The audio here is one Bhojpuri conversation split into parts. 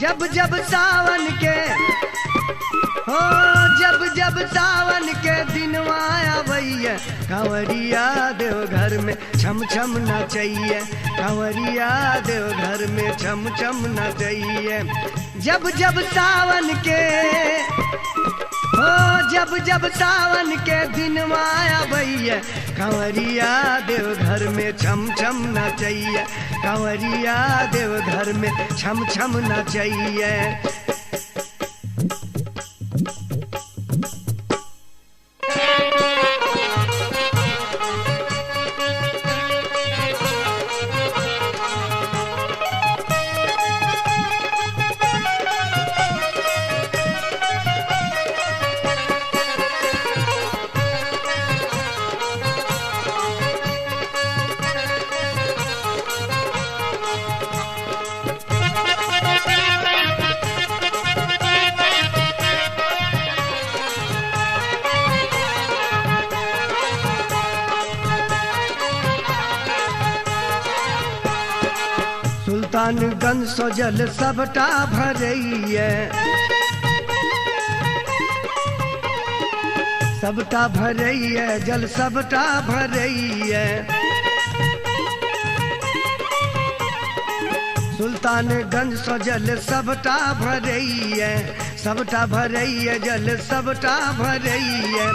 जब जब सावन के हो जब जब सावन के दिनवा आवैया कांवरिया देव घर में छम छम नचैया कांवरिया देव घर में छम छम नचैया जब जब सावन के हो जब जब सावन के दिनवा आवैया कांवरिया देव घर में छम छम नचैया कांवरिया देव घर में छम छम नचैया सुल्तानगंज सो जल सबटा भरैया सबटा भरैया जल सबटा भरैया सुल्तानगंज सो जल सबटा भरैया सबटा भरैया जल सबटा भरैया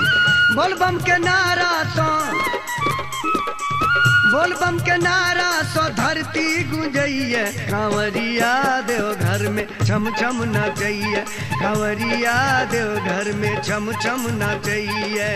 बोलबम के नारा सो बोलबम के नारा सो धरती गुंजैया कांवरिया देव घर में छम छम नचैया कांवरिया देव घर में छम छम नचैया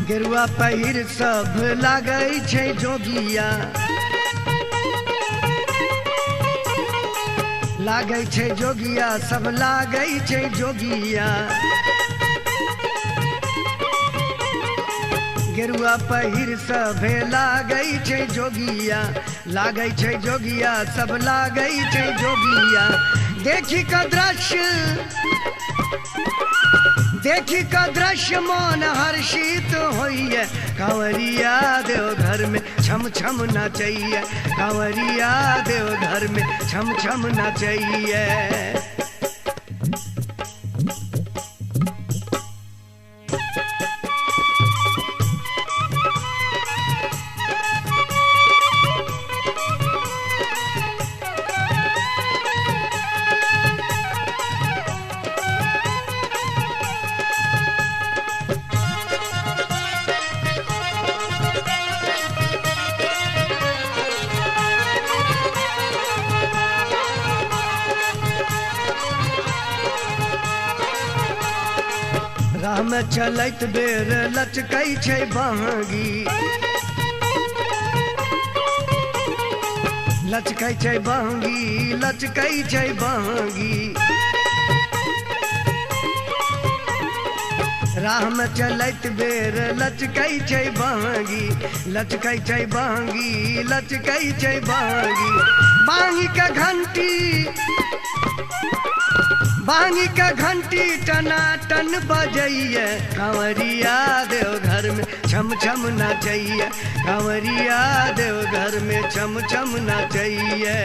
गेरुआ पहिर सब लागै छै जोगिया लागै छै जोगिया सब लागै छै जोगिया गेरुआ पहिर सब लागै छै जोगिया लागै छै जोगिया सब लागै छै जोगिया देखी का दृश्य मन हर्षित होइए कांवरिया देव घर में छम छम नचैया कांवरिया देव घर में छम छम नचैया राह में चलैत बेर लचकै छै बहंगी लचकै छै बहंगी लचकै छै बहंगी राह में चलैत बेर लचकै छै बहंगी लचकै छै बहंगी लचकै छै बहंगी बांगी के घंटी टनाटन बजैया कांवरिया देव घर में छम छम नचैया कांवरिया देव घर में छम छम नचैया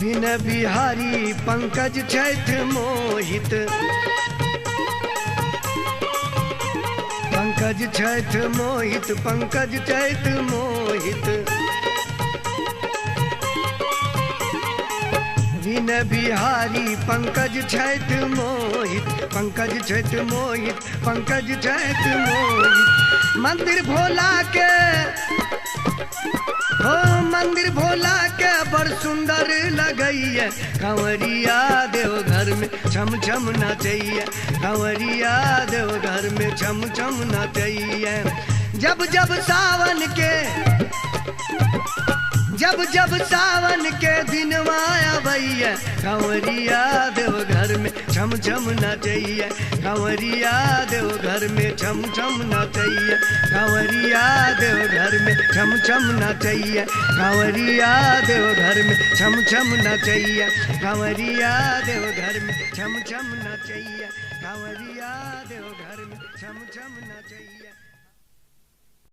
बिन बिहारी पंकज छैठ मोहित पंकज छैठ मोहित, पंकज छैठ मोहित। विनय बिहारी पंकज छैठ मोहित, पंकज छैठ मोहित, पंकज छैठ मोहित। मंदिर भोला के हो, मंदिर भोला के बड़ सुंदर लगैया। कंवरिया देव घर में छम छम नचैया, कंवरिया देव घर में छम छम नचैया। जब जब सावन के, जब जब सावन के दिनवा आबैया, कंवरिया देव घर में छम छम नचैया, कंवरिया देव घर में छम छम नचैया, कंवरिया देव घर में छम छम नचैया, कंवरिया देव घर में छम छम नचैया, कंवरिया देव घर में छम छम नचैया, कंवरिया देव घर में छम छम नचैया।